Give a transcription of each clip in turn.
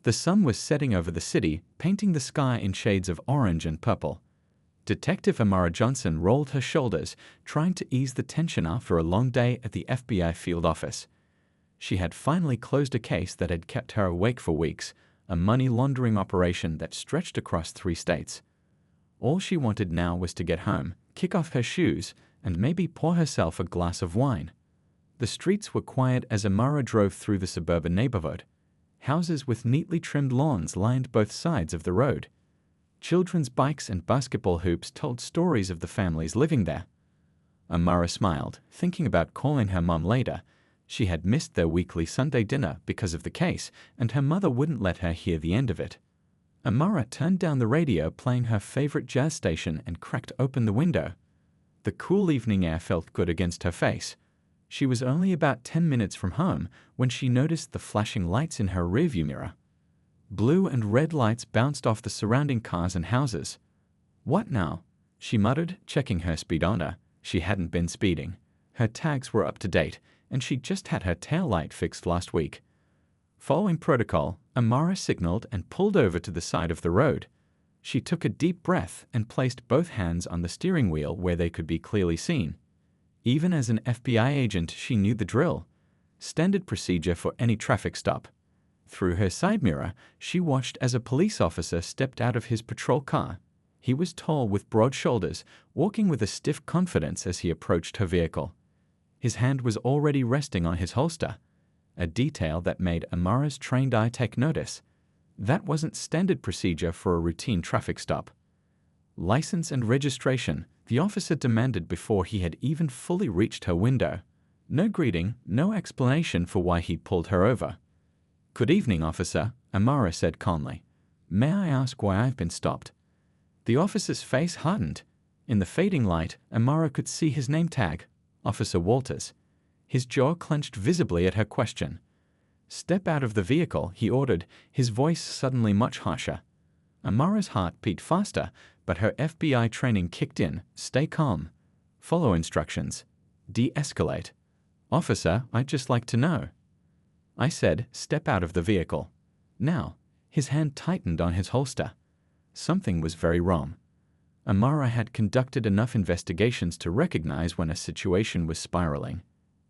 The sun was setting over the city, painting the sky in shades of orange and purple. Detective Amara Johnson rolled her shoulders, trying to ease the tension after a long day at the FBI field office. She had finally closed a case that had kept her awake for weeks, a money laundering operation that stretched across 3 states. All she wanted now was to get home, kick off her shoes, and maybe pour herself a glass of wine. The streets were quiet as Amara drove through the suburban neighborhood. Houses with neatly trimmed lawns lined both sides of the road. Children's bikes and basketball hoops told stories of the families living there. Amara smiled, thinking about calling her mom later. She had missed their weekly Sunday dinner because of the case, and her mother wouldn't let her hear the end of it. Amara turned down the radio, playing her favorite jazz station, and cracked open the window. The cool evening air felt good against her face. She was only about 10 minutes from home when she noticed the flashing lights in her rearview mirror. Blue and red lights bounced off the surrounding cars and houses. "What now?" she muttered, checking her speedometer. She hadn't been speeding. Her tags were up to date, and she'd just had her tail light fixed last week. Following protocol, Amara signaled and pulled over to the side of the road. She took a deep breath and placed both hands on the steering wheel where they could be clearly seen. Even as an FBI agent, she knew the drill. Standard procedure for any traffic stop. Through her side mirror, she watched as a police officer stepped out of his patrol car. He was tall with broad shoulders, walking with a stiff confidence as he approached her vehicle. His hand was already resting on his holster, a detail that made Amara's trained eye take notice. That wasn't standard procedure for a routine traffic stop. License and registration, the officer demanded before he had even fully reached her window. No greeting, no explanation for why he pulled her over. "Good evening, officer," Amara said calmly. "May I ask why I've been stopped?" The officer's face hardened. In the fading light, Amara could see his name tag, Officer Walters. His jaw clenched visibly at her question. "Step out of the vehicle," he ordered, his voice suddenly much harsher. Amara's heart beat faster, but her FBI training kicked in. "Stay calm. Follow instructions. De-escalate." "Officer, I'd just like to know." I said, "Step out of the vehicle." Now, his hand tightened on his holster. Something was very wrong. Amara had conducted enough investigations to recognize when a situation was spiraling.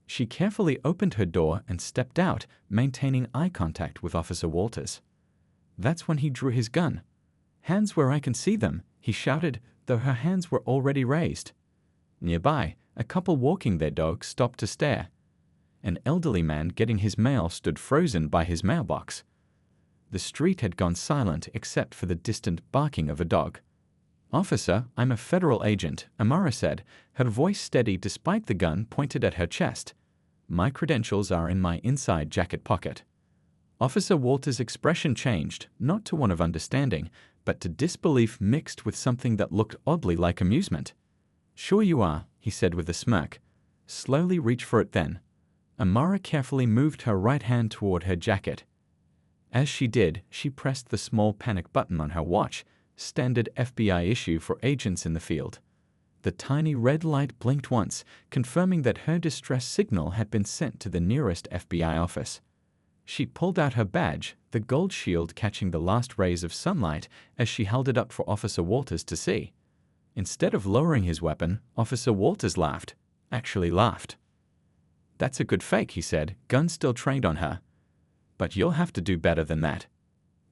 She carefully opened her door and stepped out, maintaining eye contact with Officer Walters. That's when he drew his gun. "Hands where I can see them," he shouted, though her hands were already raised. Nearby, a couple walking their dog stopped to stare. An elderly man getting his mail stood frozen by his mailbox. The street had gone silent except for the distant barking of a dog. "Officer, I'm a federal agent," Amara said, her voice steady despite the gun pointed at her chest. "My credentials are in my inside jacket pocket." Officer Walters' expression changed, not to one of understanding, but to disbelief mixed with something that looked oddly like amusement. "Sure you are," he said with a smirk. "Slowly reach for it then." Amara carefully moved her right hand toward her jacket. As she did, she pressed the small panic button on her watch, standard FBI issue for agents in the field. The tiny red light blinked once, confirming that her distress signal had been sent to the nearest FBI office. She pulled out her badge, the gold shield catching the last rays of sunlight as she held it up for Officer Walters to see. Instead of lowering his weapon, Officer Walters laughed. Actually laughed. "That's a good fake," he said, gun still trained on her. "But you'll have to do better than that."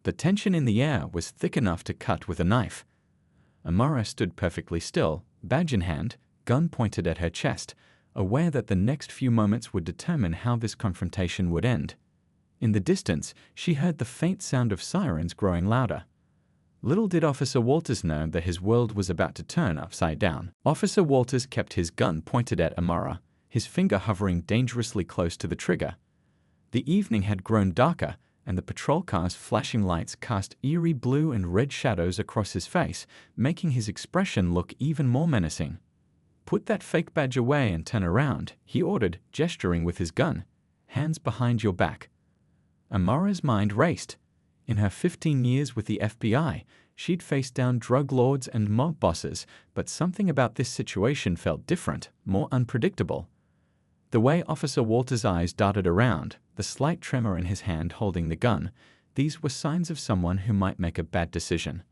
The tension in the air was thick enough to cut with a knife. Amara stood perfectly still, badge in hand, gun pointed at her chest, aware that the next few moments would determine how this confrontation would end. In the distance, she heard the faint sound of sirens growing louder. Little did Officer Walters know that his world was about to turn upside down. Officer Walters kept his gun pointed at Amara, his finger hovering dangerously close to the trigger. The evening had grown darker, and the patrol car's flashing lights cast eerie blue and red shadows across his face, making his expression look even more menacing. "Put that fake badge away and turn around," he ordered, gesturing with his gun. "Hands behind your back." Amara's mind raced. In her 15 years with the FBI, she'd faced down drug lords and mob bosses, but something about this situation felt different, more unpredictable. The way Officer Walters' eyes darted around, the slight tremor in his hand holding the gun, These were signs of someone who might make a bad decision.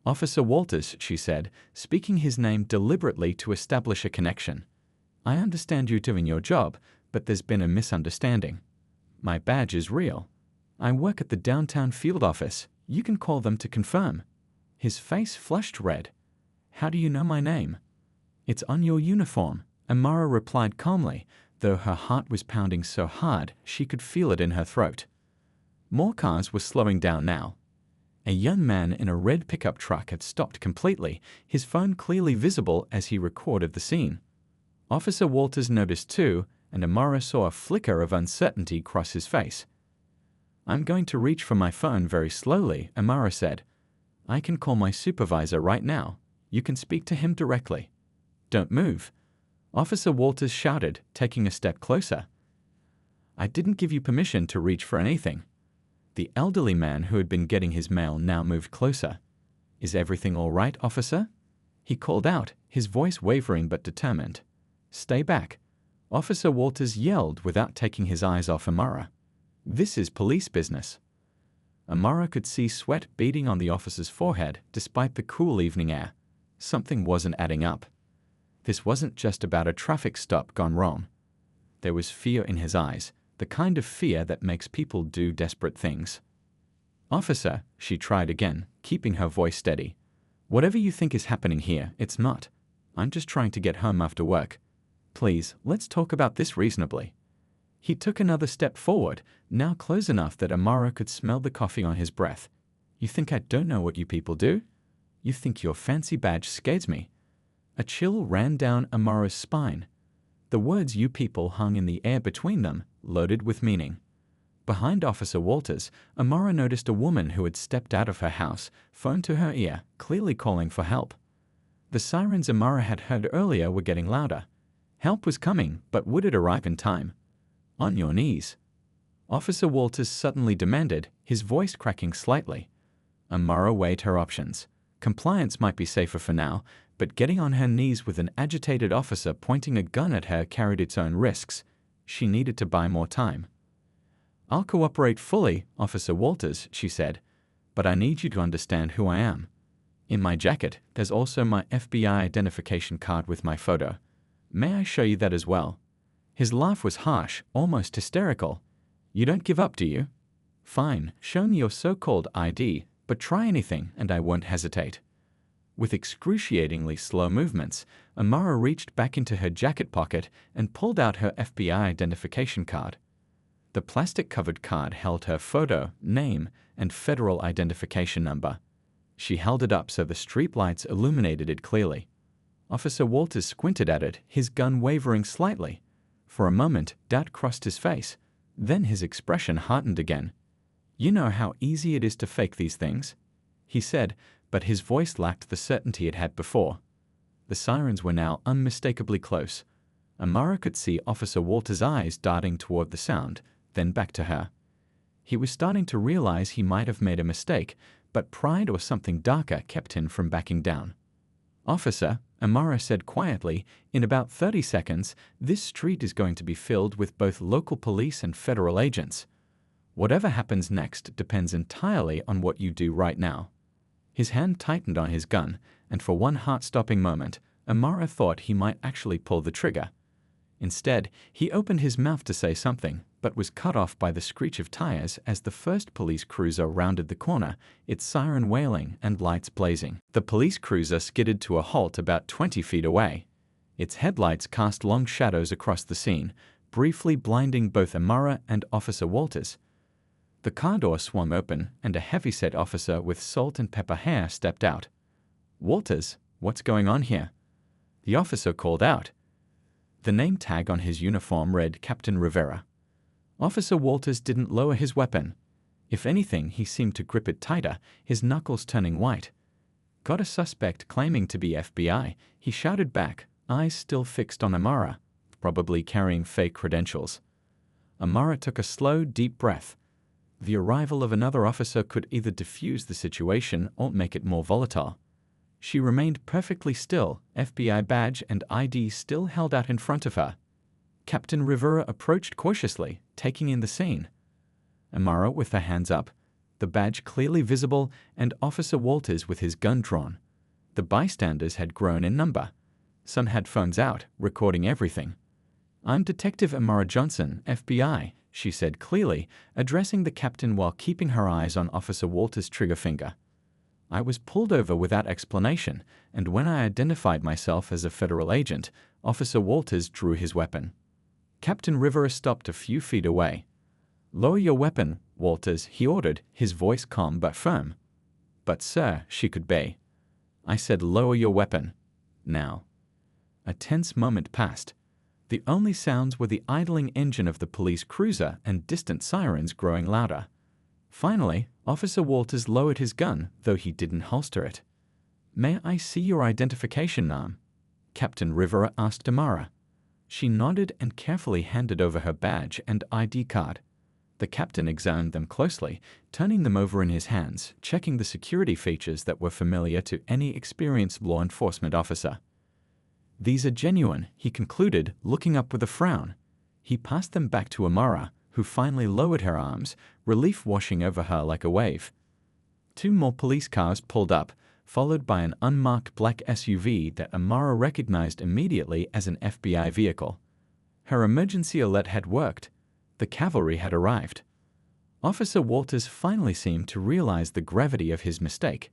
"Officer Walters," she said, speaking his name deliberately to establish a connection. "I understand you're doing your job, but there's been a misunderstanding. My badge is real. I work at the downtown field office. You can call them to confirm." His face flushed red. "How do you know my name?" "It's on your uniform," Amara replied calmly, though her heart was pounding so hard she could feel it in her throat. More cars were slowing down now. A young man in a red pickup truck had stopped completely, his phone clearly visible as he recorded the scene. Officer Walters noticed too, and Amara saw a flicker of uncertainty cross his face. "I'm going to reach for my phone very slowly," Amara said. "I can call my supervisor right now. You can speak to him directly." "Don't move," Officer Walters shouted, taking a step closer. "I didn't give you permission to reach for anything." The elderly man who had been getting his mail now moved closer. "Is everything all right, officer?" he called out, his voice wavering but determined. "Stay back," Officer Walters yelled without taking his eyes off Amara. "This is police business." Amara could see sweat beading on the officer's forehead despite the cool evening air. Something wasn't adding up. This wasn't just about a traffic stop gone wrong. There was fear in his eyes, the kind of fear that makes people do desperate things. "Officer," she tried again, keeping her voice steady. "Whatever you think is happening here, it's not. I'm just trying to get home after work. Please, let's talk about this reasonably." He took another step forward, now close enough that Amara could smell the coffee on his breath. "You think I don't know what you people do? You think your fancy badge scares me?" A chill ran down Amara's spine. The words "you people" hung in the air between them, loaded with meaning. Behind Officer Walters, Amara noticed a woman who had stepped out of her house, phone to her ear, clearly calling for help. The sirens Amara had heard earlier were getting louder. Help was coming, but would it arrive in time? "On your knees," Officer Walters suddenly demanded, his voice cracking slightly. Amara weighed her options. Compliance might be safer for now, but getting on her knees with an agitated officer pointing a gun at her carried its own risks. She needed to buy more time. "I'll cooperate fully, Officer Walters," she said, "but I need you to understand who I am. In my jacket, there's also my FBI identification card with my photo. May I show you that as well?" His laugh was harsh, almost hysterical. "You don't give up, do you? Fine, show me your so-called ID, but try anything and I won't hesitate." With excruciatingly slow movements, Amara reached back into her jacket pocket and pulled out her FBI identification card. The plastic-covered card held her photo, name, and federal identification number. She held it up so the street lights illuminated it clearly. Officer Walters squinted at it, his gun wavering slightly. For a moment, doubt crossed his face. Then his expression hardened again. "You know how easy it is to fake these things," he said, but his voice lacked the certainty it had before. The sirens were now unmistakably close. Amara could see Officer Walters' eyes darting toward the sound, then back to her. He was starting to realize he might have made a mistake, but pride or something darker kept him from backing down. "Officer," Amara said quietly, "in about 30 seconds, this street is going to be filled with both local police and federal agents. Whatever happens next depends entirely on what you do right now." His hand tightened on his gun, and for one heart-stopping moment, Amara thought he might actually pull the trigger. Instead, he opened his mouth to say something, but was cut off by the screech of tires as the first police cruiser rounded the corner, its siren wailing and lights blazing. The police cruiser skidded to a halt about 20 feet away. Its headlights cast long shadows across the scene, briefly blinding both Amara and Officer Walters. The car door swung open, and a heavy-set officer with salt and pepper hair stepped out. "Walters, what's going on here?" The officer called out. The name tag on his uniform read Captain Rivera. Officer Walters didn't lower his weapon. If anything, he seemed to grip it tighter, his knuckles turning white. "Got a suspect claiming to be FBI," he shouted back, eyes still fixed on Amara, probably carrying fake credentials. Amara took a slow, deep breath. The arrival of another officer could either diffuse the situation or make it more volatile. She remained perfectly still, FBI badge and ID still held out in front of her. Captain Rivera approached cautiously, taking in the scene. Amara, with her hands up, the badge clearly visible, and Officer Walters with his gun drawn. The bystanders had grown in number. Some had phones out, recording everything. "I'm Detective Amara Johnson, FBI," she said clearly, addressing the captain while keeping her eyes on Officer Walters' trigger finger. "I was pulled over without explanation, and when I identified myself as a federal agent, Officer Walters drew his weapon." Captain Rivera stopped a few feet away. "Lower your weapon, Walters," he ordered, his voice calm but firm. "But sir," she could bay. "I said lower your weapon. Now." A tense moment passed. The only sounds were the idling engine of the police cruiser and distant sirens growing louder. Finally, Officer Walters lowered his gun, though he didn't holster it. "May I see your identification, ma'am?" Captain Rivera asked Amara. She nodded and carefully handed over her badge and ID card. The captain examined them closely, turning them over in his hands, checking the security features that were familiar to any experienced law enforcement officer. "These are genuine," he concluded, looking up with a frown. He passed them back to Amara, who finally lowered her arms, relief washing over her like a wave. 2 more police cars pulled up, followed by an unmarked black SUV that Amara recognized immediately as an FBI vehicle. Her emergency alert had worked. The cavalry had arrived. Officer Walters finally seemed to realize the gravity of his mistake.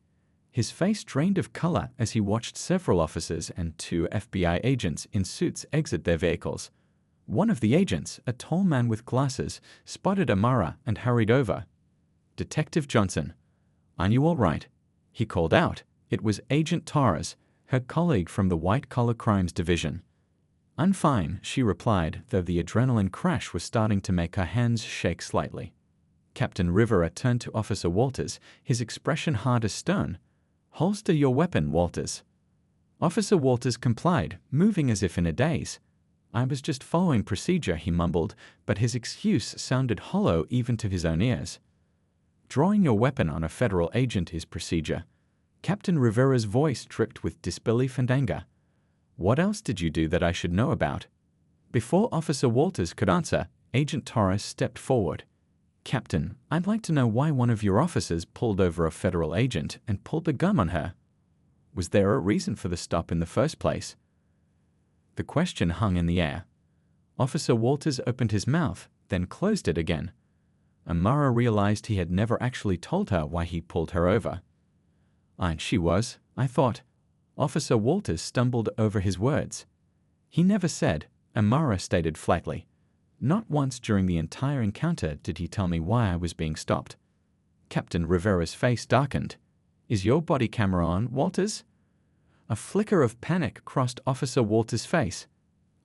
His face drained of color as he watched several officers and 2 FBI agents in suits exit their vehicles. One of the agents, a tall man with glasses, spotted Amara and hurried over. "Detective Johnson, are you all right?" he called out. It was Agent Torres, her colleague from the White-Collar Crimes Division. "I'm fine," she replied, though the adrenaline crash was starting to make her hands shake slightly. Captain Rivera turned to Officer Walters, his expression hard as stone. "Holster your weapon, Walters." Officer Walters complied, moving as if in a daze. "I was just following procedure," he mumbled, but his excuse sounded hollow even to his own ears. "Drawing your weapon on a federal agent is procedure." Captain Rivera's voice dripped with disbelief and anger. "What else did you do that I should know about?" Before Officer Walters could answer, Agent Torres stepped forward. "Captain, I'd like to know why one of your officers pulled over a federal agent and pulled a gun on her. Was there a reason for the stop in the first place?" The question hung in the air. Officer Walters opened his mouth, then closed it again. Amara realized he had never actually told her why he pulled her over. "And she was, I thought." Officer Walters stumbled over his words. "He never said," Amara stated flatly. "Not once during the entire encounter did he tell me why I was being stopped." Captain Rivera's face darkened. "Is your body camera on, Walters?" A flicker of panic crossed Officer Walters' face.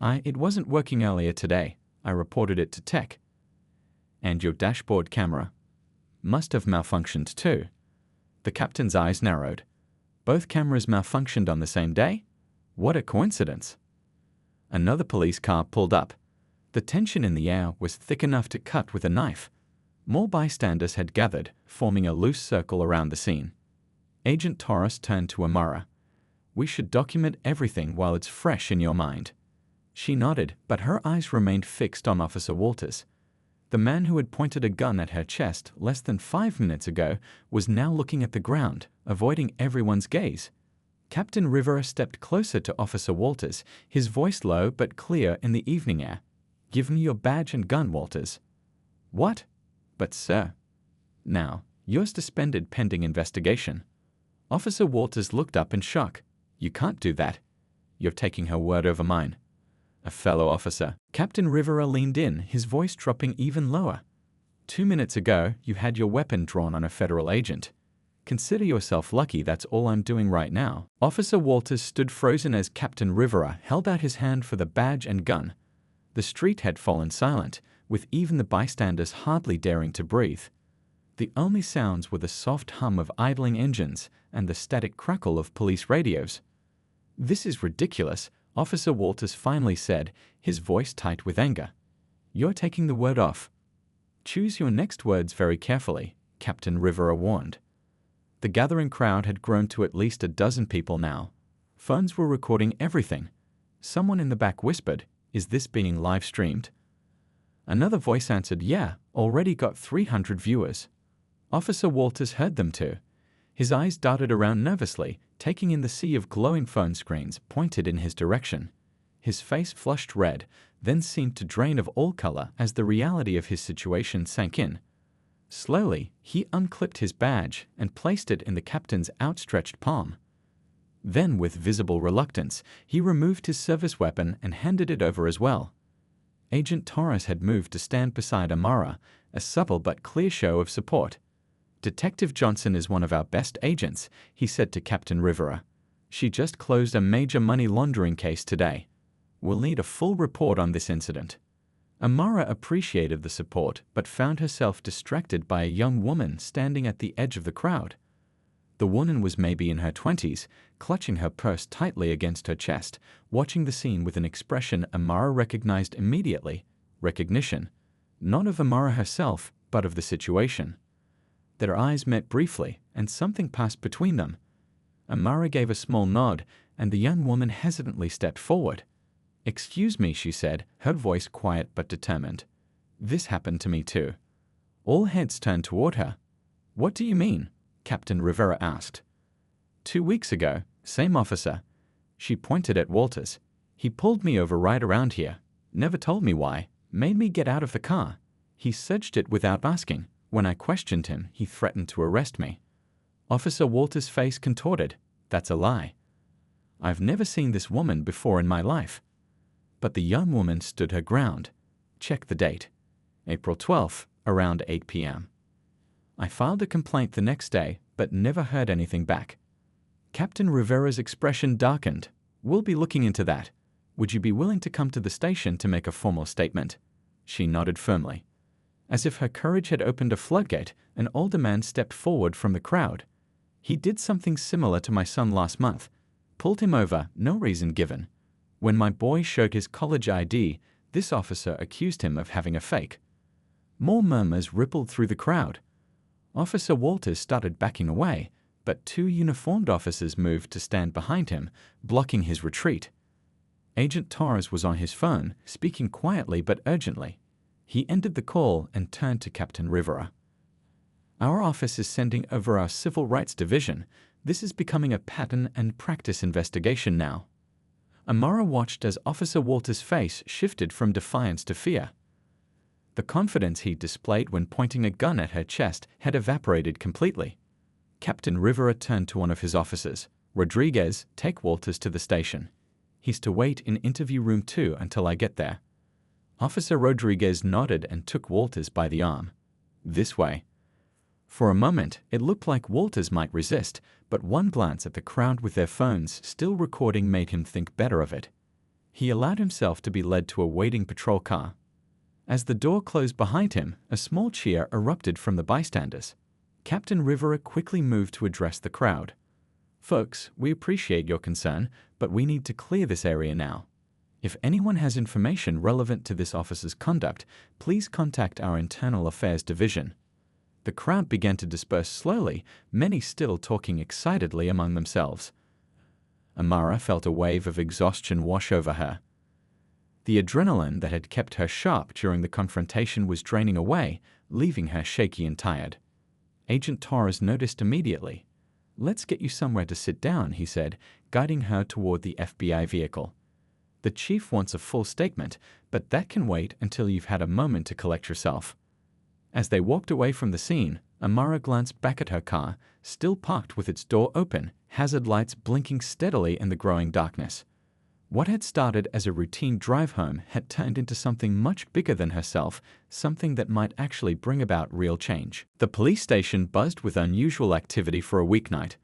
It wasn't working earlier today. I reported it to tech." "And your dashboard camera?" "Must have malfunctioned too." The captain's eyes narrowed. "Both cameras malfunctioned on the same day? What a coincidence." Another police car pulled up. The tension in the air was thick enough to cut with a knife. More bystanders had gathered, forming a loose circle around the scene. Agent Torres turned to Amara. "We should document everything while it's fresh in your mind." She nodded, but her eyes remained fixed on Officer Walters. The man who had pointed a gun at her chest less than 5 minutes ago was now looking at the ground, avoiding everyone's gaze. Captain Rivera stepped closer to Officer Walters, his voice low but clear in the evening air. "Give me your badge and gun, Walters." "What?" "But sir." "Now, you're suspended pending investigation." Officer Walters looked up in shock. "You can't do that. You're taking her word over mine." "A fellow officer." Captain Rivera leaned in, his voice dropping even lower. 2 minutes ago, you had your weapon drawn on a federal agent. Consider yourself lucky that's all I'm doing right now." Officer Walters stood frozen as Captain Rivera held out his hand for the badge and gun. The street had fallen silent, with even the bystanders hardly daring to breathe. The only sounds were the soft hum of idling engines and the static crackle of police radios. "This is ridiculous," Officer Walters finally said, his voice tight with anger. "You're taking the word off." "Choose your next words very carefully," Captain Rivera warned. The gathering crowd had grown to at least a dozen people now. Phones were recording everything. Someone in the back whispered, "Is this being live streamed?" Another voice answered, "Yeah, already got 300 viewers." Officer Walters heard them too. His eyes darted around nervously, taking in the sea of glowing phone screens pointed in his direction. His face flushed red, then seemed to drain of all color as the reality of his situation sank in. Slowly, he unclipped his badge and placed it in the captain's outstretched palm. Then, with visible reluctance, he removed his service weapon and handed it over as well. Agent Torres had moved to stand beside Amara, a subtle but clear show of support. "Detective Johnson is one of our best agents," he said to Captain Rivera. "She just closed a major money laundering case today. We'll need a full report on this incident." Amara appreciated the support but found herself distracted by a young woman standing at the edge of the crowd. The woman was maybe in her 20s, clutching her purse tightly against her chest, watching the scene with an expression Amara recognized immediately. Recognition, not of Amara herself, but of the situation. Their eyes met briefly, and something passed between them. Amara gave a small nod, and the young woman hesitantly stepped forward. "Excuse me," she said, her voice quiet but determined. "This happened to me too." All heads turned toward her. "What do you mean?" Captain Rivera asked. 2 weeks ago, same officer." She pointed at Walters. "He pulled me over right around here. Never told me why. Made me get out of the car. He searched it without asking. When I questioned him, he threatened to arrest me." Officer Walters' face contorted. "That's a lie. I've never seen this woman before in my life." But the young woman stood her ground. "Check the date. April 12th, around 8 p.m. I filed a complaint the next day, but never heard anything back." Captain Rivera's expression darkened. "We'll be looking into that. Would you be willing to come to the station to make a formal statement?" She nodded firmly. As if her courage had opened a floodgate, an older man stepped forward from the crowd. "He did something similar to my son last month. Pulled him over, no reason given. When my boy showed his college ID, this officer accused him of having a fake." More murmurs rippled through the crowd. Officer Walters started backing away, but 2 uniformed officers moved to stand behind him, blocking his retreat. Agent Torres was on his phone, speaking quietly but urgently. He ended the call and turned to Captain Rivera. "Our office is sending over our Civil Rights Division. This is becoming a pattern and practice investigation now." Amara watched as Officer Walters' face shifted from defiance to fear. The confidence he displayed when pointing a gun at her chest had evaporated completely. Captain Rivera turned to one of his officers. "Rodriguez, take Walters to the station. He's to wait in interview room 2 until I get there." Officer Rodriguez nodded and took Walters by the arm. "This way." For a moment, it looked like Walters might resist, but one glance at the crowd with their phones still recording made him think better of it. He allowed himself to be led to a waiting patrol car. As the door closed behind him, a small cheer erupted from the bystanders. Captain Rivera quickly moved to address the crowd. "Folks, we appreciate your concern, but we need to clear this area now. If anyone has information relevant to this officer's conduct, please contact our Internal Affairs Division." The crowd began to disperse slowly, many still talking excitedly among themselves. Amara felt a wave of exhaustion wash over her. The adrenaline that had kept her sharp during the confrontation was draining away, leaving her shaky and tired. Agent Torres noticed immediately. "Let's get you somewhere to sit down," he said, guiding her toward the FBI vehicle. "The chief wants a full statement, but that can wait until you've had a moment to collect yourself." As they walked away from the scene, Amara glanced back at her car, still parked with its door open, hazard lights blinking steadily in the growing darkness. What had started as a routine drive home had turned into something much bigger than herself, something that might actually bring about real change. The police station buzzed with unusual activity for a weeknight.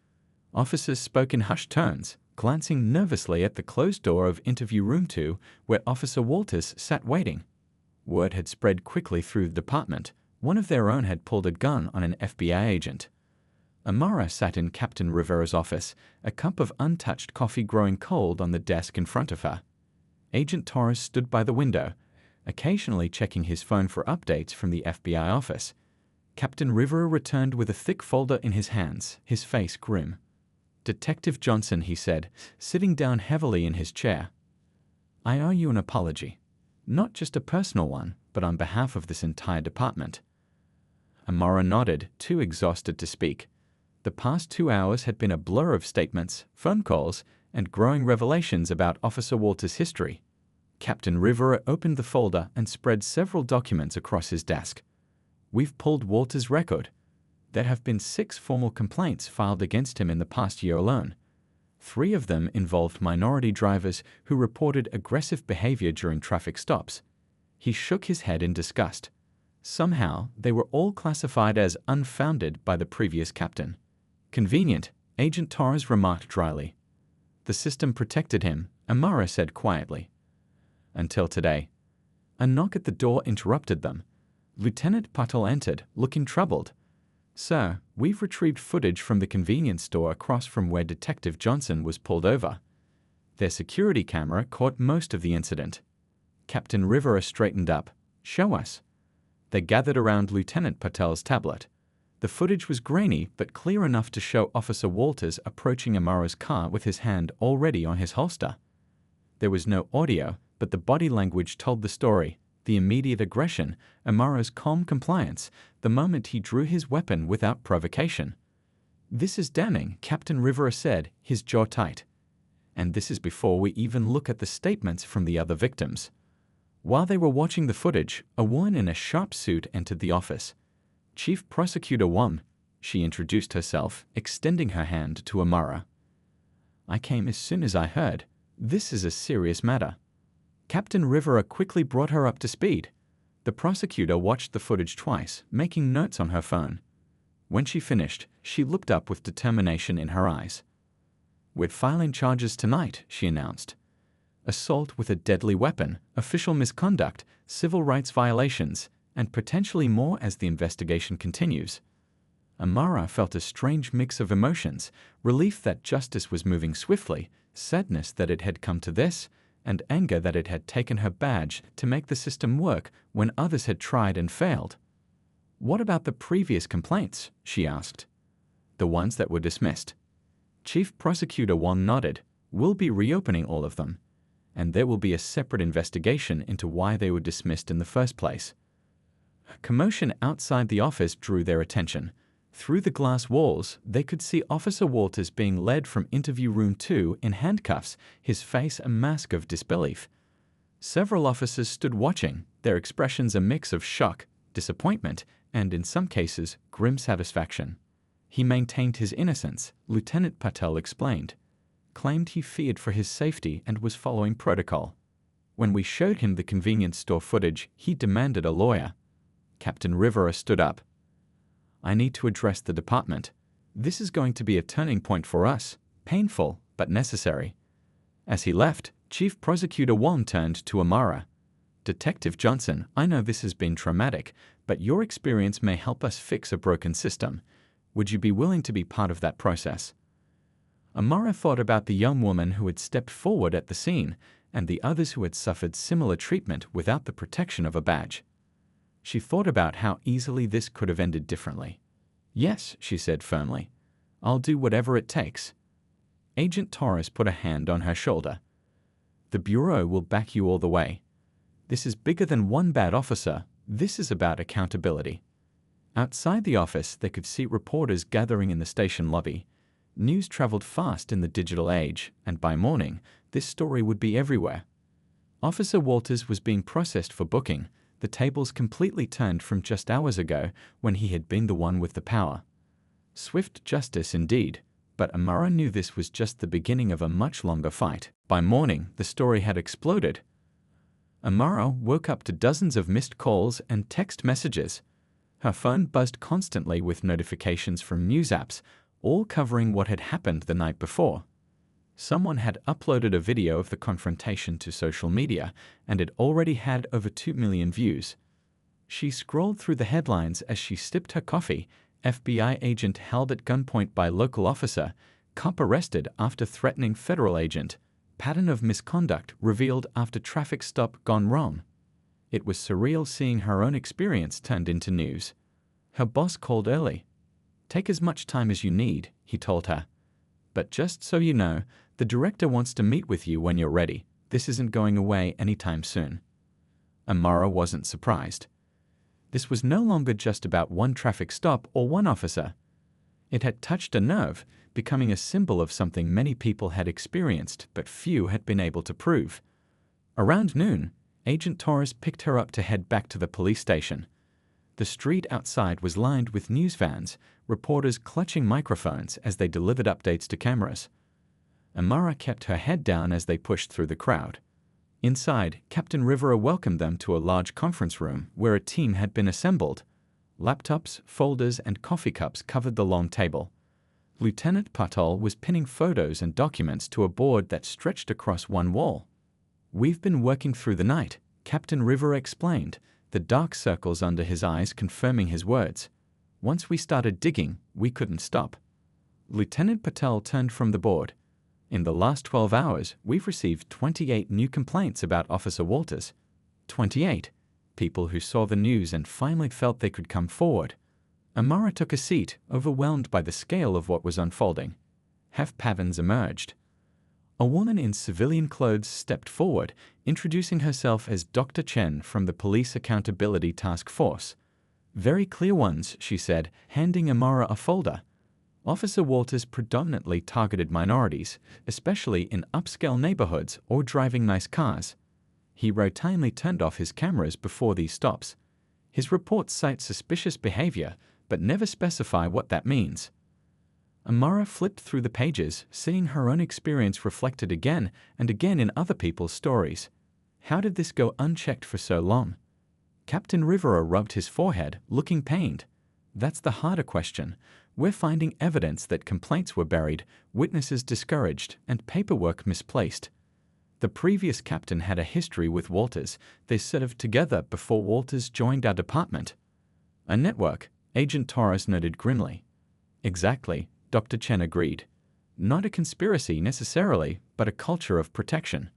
Officers spoke in hushed tones, glancing nervously at the closed door of interview room 2, where Officer Walters sat waiting. Word had spread quickly through the department. One of their own had pulled a gun on an FBI agent. Amara sat in Captain Rivera's office, a cup of untouched coffee growing cold on the desk in front of her. Agent Torres stood by the window, occasionally checking his phone for updates from the FBI office. Captain Rivera returned with a thick folder in his hands, his face grim. "Detective Johnson," he said, sitting down heavily in his chair. "I owe you an apology. Not just a personal one, but on behalf of this entire department." Amara nodded, too exhausted to speak. The past 2 hours had been a blur of statements, phone calls, and growing revelations about Officer Walters' history. Captain Rivera opened the folder and spread several documents across his desk. We've pulled Walters' record. There have been 6 formal complaints filed against him in the past year alone. 3 of them involved minority drivers who reported aggressive behavior during traffic stops. He shook his head in disgust. Somehow, they were all classified as unfounded by the previous captain. Convenient, Agent Torres remarked dryly. The system protected him, Amara said quietly. Until today. A knock at the door interrupted them. Lieutenant Patel entered, looking troubled. Sir, we've retrieved footage from the convenience store across from where Detective Johnson was pulled over. Their security camera caught most of the incident. Captain Rivera straightened up. Show us. They gathered around Lieutenant Patel's tablet. The footage was grainy but clear enough to show Officer Walters approaching Amara's car with his hand already on his holster. There was no audio, but the body language told the story. The immediate aggression, Amara's calm compliance, the moment he drew his weapon without provocation. This is damning, Captain Rivera said, his jaw tight. And this is before we even look at the statements from the other victims. While they were watching the footage, a woman in a sharp suit entered the office. Chief Prosecutor Wong, she introduced herself, extending her hand to Amara. I came as soon as I heard. This is a serious matter. Captain Rivera quickly brought her up to speed. The prosecutor watched the footage twice, making notes on her phone. When she finished, she looked up with determination in her eyes. We're filing charges tonight, she announced. Assault with a deadly weapon, official misconduct, civil rights violations, and potentially more as the investigation continues. Amara felt a strange mix of emotions, relief that justice was moving swiftly, sadness that it had come to this, and anger that it had taken her badge to make the system work when others had tried and failed. What about the previous complaints? She asked. The ones that were dismissed. Chief Prosecutor Wong nodded. We'll be reopening all of them, and there will be a separate investigation into why they were dismissed in the first place. Commotion outside the office drew their attention. Through the glass walls, they could see Officer Walters being led from interview room 2 in handcuffs, his face a mask of disbelief. Several officers stood watching, their expressions a mix of shock, disappointment, and in some cases, grim satisfaction. He maintained his innocence, Lieutenant Patel explained. Claimed he feared for his safety and was following protocol. When we showed him the convenience store footage, he demanded a lawyer. Captain Rivera stood up. I need to address the department. This is going to be a turning point for us, painful but necessary. As he left, Chief Prosecutor Wong turned to Amara. Detective Johnson, I know this has been traumatic, but your experience may help us fix a broken system. Would you be willing to be part of that process? Amara thought about the young woman who had stepped forward at the scene and the others who had suffered similar treatment without the protection of a badge. She thought about how easily this could have ended differently. Yes, she said firmly. I'll do whatever it takes. Agent Torres put a hand on her shoulder. The Bureau will back you all the way. This is bigger than one bad officer. This is about accountability. Outside the office, they could see reporters gathering in the station lobby. News traveled fast in the digital age, and by morning, this story would be everywhere. Officer Walters was being processed for booking, the tables completely turned from just hours ago when he had been the one with the power. Swift justice indeed, but Amara knew this was just the beginning of a much longer fight. By morning, the story had exploded. Amara woke up to dozens of missed calls and text messages. Her phone buzzed constantly with notifications from news apps, all covering what had happened the night before. Someone had uploaded a video of the confrontation to social media, and it already had over 2 million views. She scrolled through the headlines as she sipped her coffee. FBI agent held at gunpoint by local officer. Cop arrested after threatening federal agent. Pattern of misconduct revealed after traffic stop gone wrong. It was surreal seeing her own experience turned into news. Her boss called early. Take as much time as you need, he told her. But just so you know, the director wants to meet with you when you're ready. This isn't going away anytime soon. Amara wasn't surprised. This was no longer just about one traffic stop or one officer. It had touched a nerve, becoming a symbol of something many people had experienced but few had been able to prove. Around noon, Agent Torres picked her up to head back to the police station. The street outside was lined with news vans, reporters clutching microphones as they delivered updates to cameras. Amara kept her head down as they pushed through the crowd. Inside, Captain Rivera welcomed them to a large conference room where a team had been assembled. Laptops, folders, and coffee cups covered the long table. Lieutenant Patel was pinning photos and documents to a board that stretched across one wall. "We've been working through the night," Captain Rivera explained, the dark circles under his eyes confirming his words. "Once we started digging, we couldn't stop." Lieutenant Patel turned from the board. "In the last 12 hours, we've received 28 new complaints about Officer Walters. 28. People who saw the news and finally felt they could come forward." Amara took a seat, overwhelmed by the scale of what was unfolding. Half Pavins emerged. A woman in civilian clothes stepped forward, introducing herself as Dr. Chen from the Police Accountability Task Force. "Very clear ones," she said, handing Amara a folder. Officer Walters predominantly targeted minorities, especially in upscale neighborhoods or driving nice cars. He routinely turned off his cameras before these stops. His reports cite suspicious behavior, but never specify what that means. Amara flipped through the pages, seeing her own experience reflected again and again in other people's stories. How did this go unchecked for so long? Captain Rivera rubbed his forehead, looking pained. "That's the harder question. We're finding evidence that complaints were buried, witnesses discouraged, and paperwork misplaced. The previous captain had a history with Walters. They served together before Walters joined our department." "A network," Agent Torres noted grimly. "Exactly," Dr. Chen agreed. "Not a conspiracy necessarily, but a culture of protection."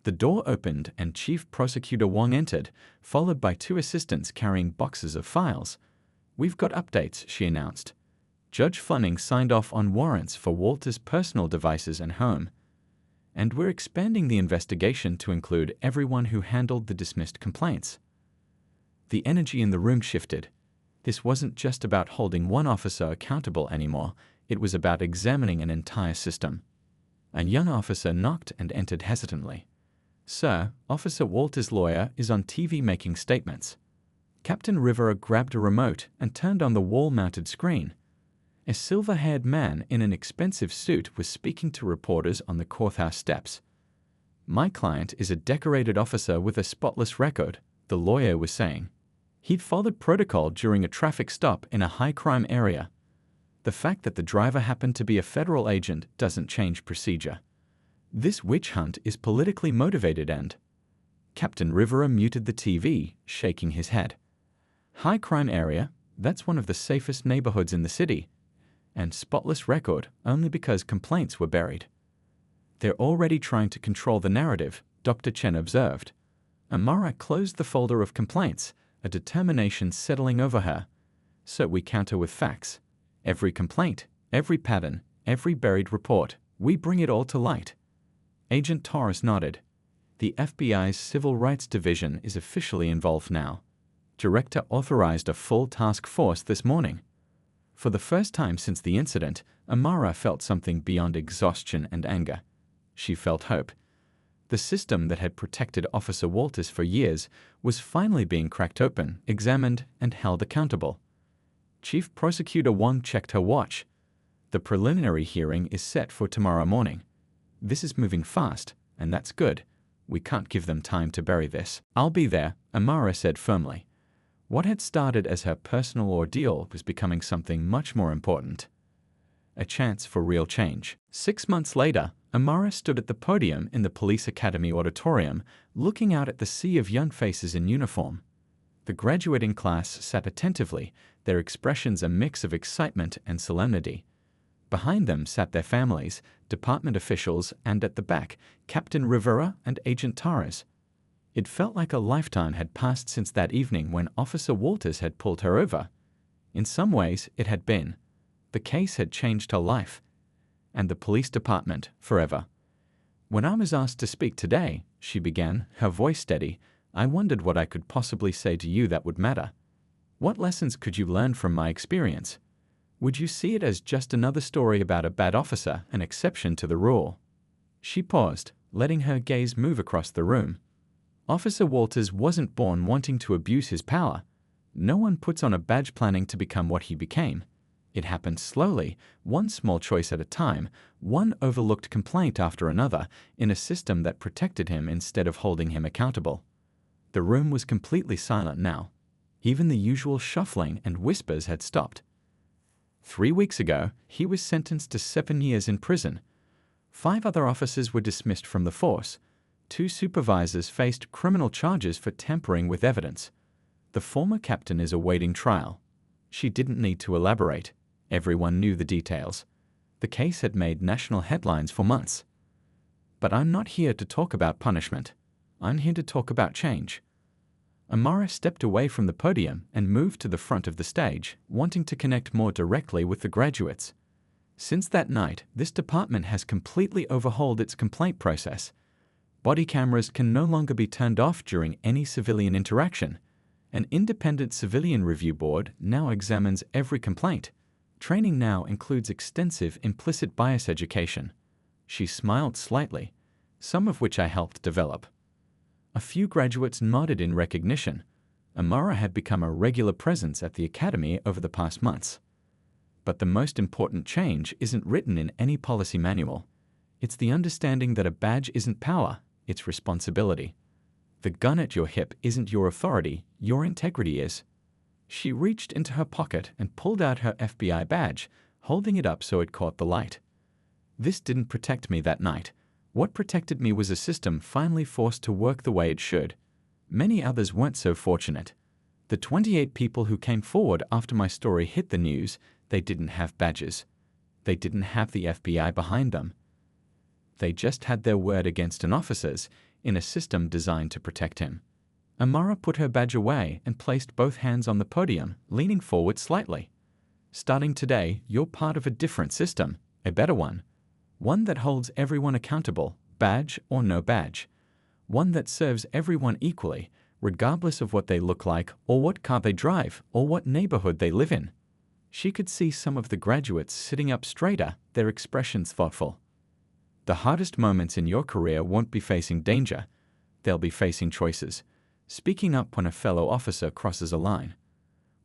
The door opened and Chief Prosecutor Wong entered, followed by two assistants carrying boxes of files. "We've got updates," she announced. "Judge Funning signed off on warrants for Walters' personal devices and home. And we're expanding the investigation to include everyone who handled the dismissed complaints." The energy in the room shifted. This wasn't just about holding one officer accountable anymore. It was about examining an entire system. A young officer knocked and entered hesitantly. "Sir, Officer Walters' lawyer is on TV making statements." Captain Rivera grabbed a remote and turned on the wall-mounted screen. A silver-haired man in an expensive suit was speaking to reporters on the courthouse steps. "My client is a decorated officer with a spotless record," the lawyer was saying. "He'd followed protocol during a traffic stop in a high-crime area. The fact that the driver happened to be a federal agent doesn't change procedure. This witch hunt is politically motivated and—" Captain Rivera muted the TV, shaking his head. "High-crime area, that's one of the safest neighborhoods in the city. And spotless record only because complaints were buried." "They're already trying to control the narrative," Dr. Chen observed. Amara closed the folder of complaints, a determination settling over her. "So we counter with facts. Every complaint, every pattern, every buried report, we bring it all to light." Agent Torres nodded. "The FBI's Civil Rights Division is officially involved now. Director authorized a full task force this morning." For the first time since the incident, Amara felt something beyond exhaustion and anger. She felt hope. The system that had protected Officer Walters for years was finally being cracked open, examined, and held accountable. Chief Prosecutor Wong checked her watch. "The preliminary hearing is set for tomorrow morning. This is moving fast, and that's good. We can't give them time to bury this." "I'll be there," Amara said firmly. What had started as her personal ordeal was becoming something much more important. A chance for real change. 6 months later, Amara stood at the podium in the Police Academy auditorium, looking out at the sea of young faces in uniform. The graduating class sat attentively, their expressions a mix of excitement and solemnity. Behind them sat their families, department officials, and at the back, Captain Rivera and Agent Torres. It felt like a lifetime had passed since that evening when Officer Walters had pulled her over. In some ways, it had been. The case had changed her life. And the police department forever. "When I was asked to speak today," she began, her voice steady, "I wondered what I could possibly say to you that would matter. What lessons could you learn from my experience? Would you see it as just another story about a bad officer, an exception to the rule?" She paused, letting her gaze move across the room. Officer Walters wasn't born wanting to abuse his power. No one puts on a badge planning to become what he became. It happened slowly, one small choice at a time, one overlooked complaint after another, in a system that protected him instead of holding him accountable. The room was completely silent now. Even the usual shuffling and whispers had stopped. 3 weeks ago, he was sentenced to 7 years in prison. 5 other officers were dismissed from the force. 2 supervisors faced criminal charges for tampering with evidence. The former captain is awaiting trial. She didn't need to elaborate. Everyone knew the details. The case had made national headlines for months. But I'm not here to talk about punishment. I'm here to talk about change. Amara stepped away from the podium and moved to the front of the stage, wanting to connect more directly with the graduates. Since that night, this department has completely overhauled its complaint process. Body cameras can no longer be turned off during any civilian interaction. An independent civilian review board now examines every complaint. Training now includes extensive implicit bias education. She smiled slightly, some of which I helped develop. A few graduates nodded in recognition. Amara had become a regular presence at the academy over the past months. But the most important change isn't written in any policy manual. It's the understanding that a badge isn't power, it's responsibility. The gun at your hip isn't your authority, your integrity is. She reached into her pocket and pulled out her FBI badge, holding it up so it caught the light. This didn't protect me that night. What protected me was a system finally forced to work the way it should. Many others weren't so fortunate. The 28 people who came forward after my story hit the news, they didn't have badges. They didn't have the FBI behind them. They just had their word against an officer's in a system designed to protect him. Amara put her badge away and placed both hands on the podium, leaning forward slightly. Starting today, you're part of a different system, a better one. One that holds everyone accountable, badge or no badge. One that serves everyone equally, regardless of what they look like or what car they drive or what neighborhood they live in. She could see some of the graduates sitting up straighter, their expressions thoughtful. The hardest moments in your career won't be facing danger. They'll be facing choices. Speaking up when a fellow officer crosses a line.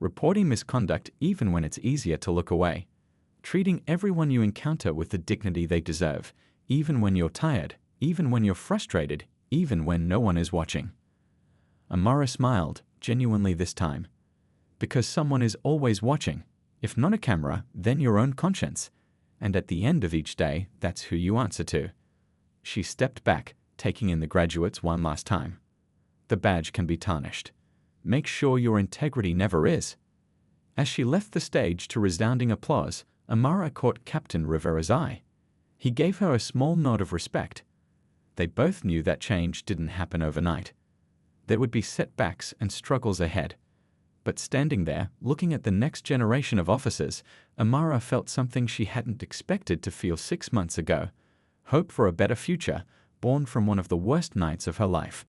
Reporting misconduct even when it's easier to look away. Treating everyone you encounter with the dignity they deserve, even when you're tired, even when you're frustrated, even when no one is watching. Amara smiled, genuinely this time. Because someone is always watching. If not a camera, then your own conscience. And at the end of each day, that's who you answer to. She stepped back, taking in the graduates one last time. The badge can be tarnished. Make sure your integrity never is. As she left the stage to resounding applause, Amara caught Captain Rivera's eye. He gave her a small nod of respect. They both knew that change didn't happen overnight. There would be setbacks and struggles ahead. But standing there, looking at the next generation of officers, Amara felt something she hadn't expected to feel 6 months ago. Hope for a better future, born from one of the worst nights of her life.